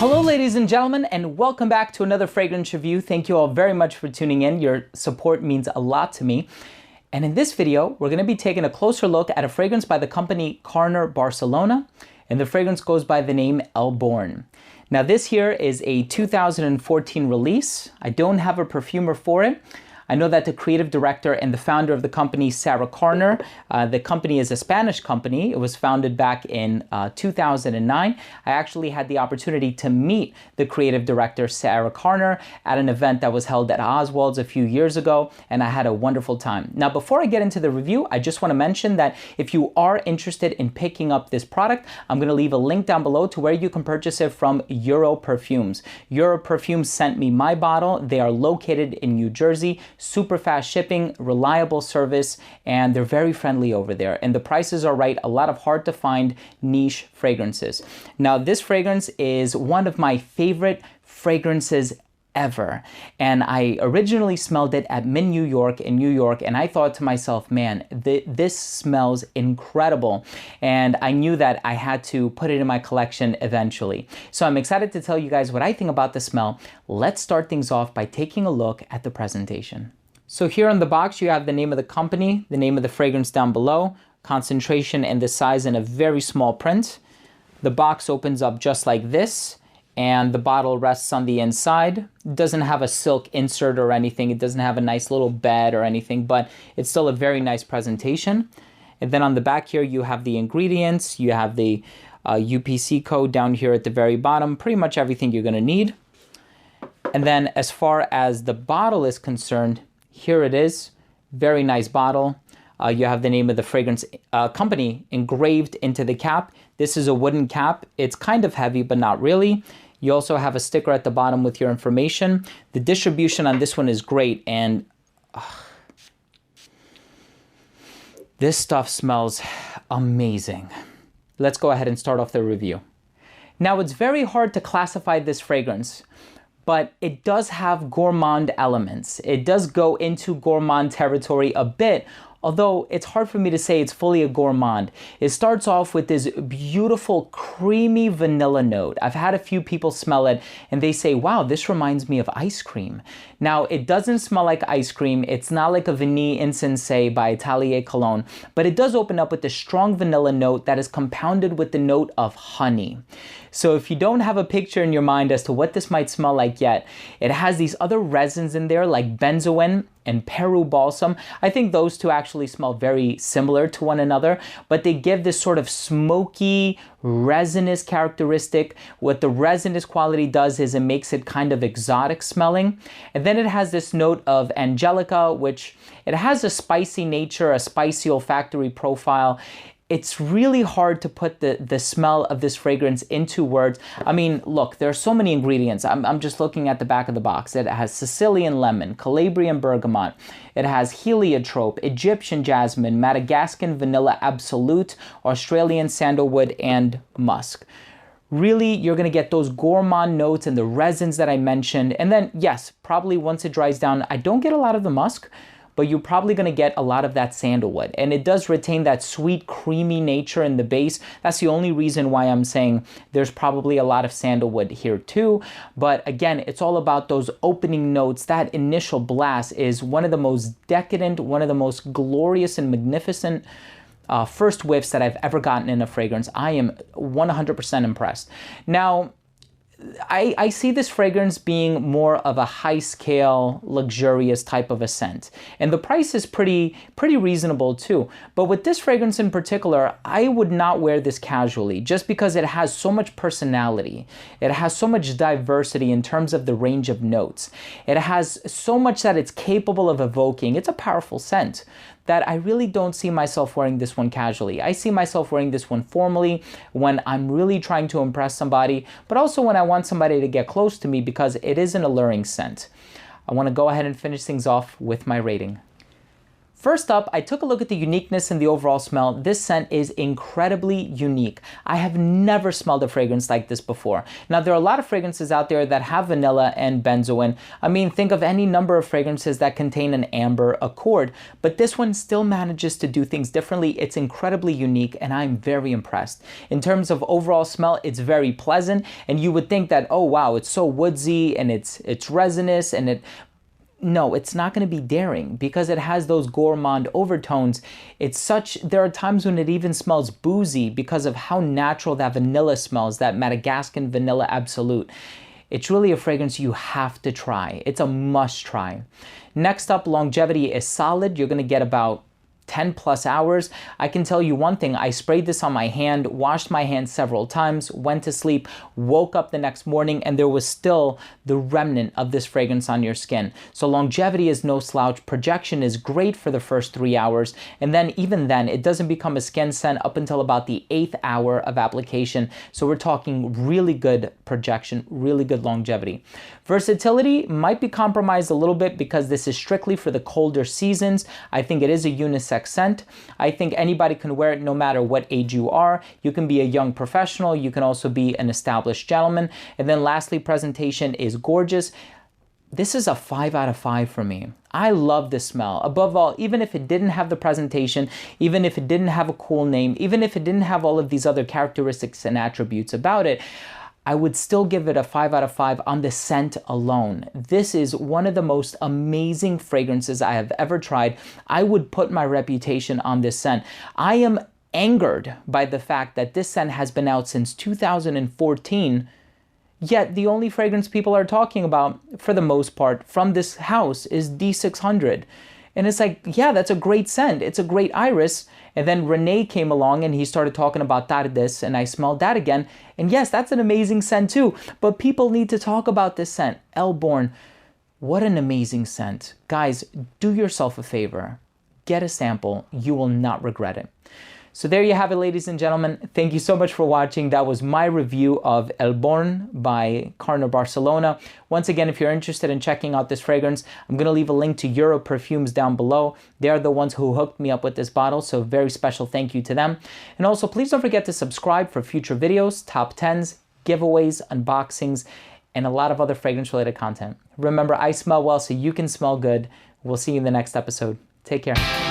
Hello ladies and gentlemen, and welcome back to another fragrance review. Thank you all very much for tuning in. Your support means a lot to me. And in this video, we're going to be taking a closer look at a fragrance by the company Carner Barcelona, and the fragrance goes by the name El Born. Now this here is a 2014 release. I don't have a perfumer for it. I know that the creative director and the founder of the company, Sarah Carner, the company is a Spanish company. It was founded back in 2009. I actually had the opportunity to meet the creative director, Sarah Carner, at an event that was held at Oswald's a few years ago, and I had a wonderful time. Now, before I get into the review, I just want to mention that if you are interested in picking up this product, I'm going to leave a link down below to where you can purchase it from Euro Perfumes. Euro Perfumes sent me my bottle. They are located in New Jersey. Super fast shipping, reliable service, and they're very friendly over there. And the prices are right, a lot of hard to find niche fragrances. Now, this fragrance is one of my favorite fragrances ever. And I originally smelled it at Mint New York in New York, and I thought to myself, man, this smells incredible. And I knew that I had to put it in my collection eventually. So I'm excited to tell you guys what I think about the smell. Let's start things off by taking a look at the presentation. So here on the box, you have the name of the company, the name of the fragrance down below, concentration and the size in a very small print. The box opens up just like this, and the bottle rests on the inside. It doesn't have a silk insert or anything. It doesn't have a nice little bed or anything, but it's still a very nice presentation. And then on the back here, you have the ingredients. You have the UPC code down here at the very bottom, pretty much everything you're gonna need. And then as far as the bottle is concerned, here it is, very nice bottle. You have the name of the fragrance company engraved into the cap. This is a wooden cap. It's kind of heavy, but not really. You also have a sticker at the bottom with your information. The distribution on this one is great, and this stuff smells amazing. Let's go ahead and start off the review. Now, it's very hard to classify this fragrance, but it does have gourmand elements. It does go into gourmand territory a bit, although it's hard for me to say it's fully a gourmand. It starts off with this beautiful creamy vanilla note. I've had a few people smell it and they say, wow, this reminds me of ice cream. Now, it doesn't smell like ice cream. It's not like a Vanille Insensé by Atelier Cologne, but it does open up with a strong vanilla note that is compounded with the note of honey. So if you don't have a picture in your mind as to what this might smell like yet, it has these other resins in there like benzoin and Peru balsam. I think those two actually smell very similar to one another, but they give this sort of smoky, resinous characteristic. What the resinous quality does is it makes it kind of exotic smelling. And then it has this note of angelica, which it has a spicy nature, a spicy olfactory profile. It's really hard to put the smell of this fragrance into words. I mean, look, there are so many ingredients. I'm just looking at the back of the box. It has Sicilian lemon, Calabrian bergamot. It has heliotrope, Egyptian jasmine, Madagascan vanilla absolute, Australian sandalwood, and musk. Really, you're gonna get those gourmand notes and the resins that I mentioned. And then, yes, probably once it dries down, I don't get a lot of the musk, but you're probably gonna get a lot of that sandalwood. And it does retain that sweet, creamy nature in the base. That's the only reason why I'm saying there's probably a lot of sandalwood here too. But again, it's all about those opening notes. That initial blast is one of the most decadent, one of the most glorious and magnificent first whiffs that I've ever gotten in a fragrance. I am 100% impressed. Now, I see this fragrance being more of a high-scale, luxurious type of a scent. And the price is pretty reasonable too. But with this fragrance in particular, I would not wear this casually just because it has so much personality. It has so much diversity in terms of the range of notes. It has so much that it's capable of evoking. It's a powerful scent that I really don't see myself wearing this one casually. I see myself wearing this one formally when I'm really trying to impress somebody, but also when I want somebody to get close to me because it is an alluring scent. I want to go ahead and finish things off with my rating. First up, I took a look at the uniqueness and the overall smell. This scent is incredibly unique. I have never smelled a fragrance like this before. Now, there are a lot of fragrances out there that have vanilla and benzoin. I mean, think of any number of fragrances that contain an amber accord, but this one still manages to do things differently. It's incredibly unique, and I'm very impressed. In terms of overall smell, it's very pleasant, and you would think that, oh wow, it's so woodsy and it's resinous and no, it's not going to be daring because it has those gourmand overtones. There are times when it even smells boozy because of how natural that vanilla smells, that Madagascan Vanilla Absolute. It's really a fragrance you have to try. It's a must try. Next up, longevity is solid. You're going to get about 10 plus hours. I can tell you one thing, I sprayed this on my hand, washed my hand several times, went to sleep, woke up the next morning, and there was still the remnant of this fragrance on your skin. So longevity is no slouch. Projection is great for the first 3 hours. And then even then, it doesn't become a skin scent up until about the 8th hour of application. So we're talking really good projection, really good longevity. Versatility might be compromised a little bit because this is strictly for the colder seasons. I think it is a unisex scent. I think anybody can wear it no matter what age you are. You can be a young professional. You can also be an established gentleman. And then lastly, presentation is gorgeous. This is a 5 out of 5 for me. I love this smell. Above all, even if it didn't have the presentation, even if it didn't have a cool name, even if it didn't have all of these other characteristics and attributes about it, I would still give it a 5 out of 5 on the scent alone. This is one of the most amazing fragrances I have ever tried. I would put my reputation on this scent. I am angered by the fact that this scent has been out since 2014, yet the only fragrance people are talking about, for the most part, from this house is D600. And it's like, yeah, that's a great scent. It's a great iris. And then Renee came along and he started talking about Tardes, and I smelled that again. And yes, that's an amazing scent too. But people need to talk about this scent. Elborn, what an amazing scent. Guys, do yourself a favor. Get a sample. You will not regret it. So there you have it, ladies and gentlemen. Thank you so much for watching. That was my review of Elborn by Carner Barcelona. Once again, if you're interested in checking out this fragrance, I'm going to leave a link to Euro Perfumes down below. They are the ones who hooked me up with this bottle, so very special thank you to them. And also, please don't forget to subscribe for future videos, top 10s, giveaways, unboxings, and a lot of other fragrance-related content. Remember, I smell well, so you can smell good. We'll see you in the next episode. Take care.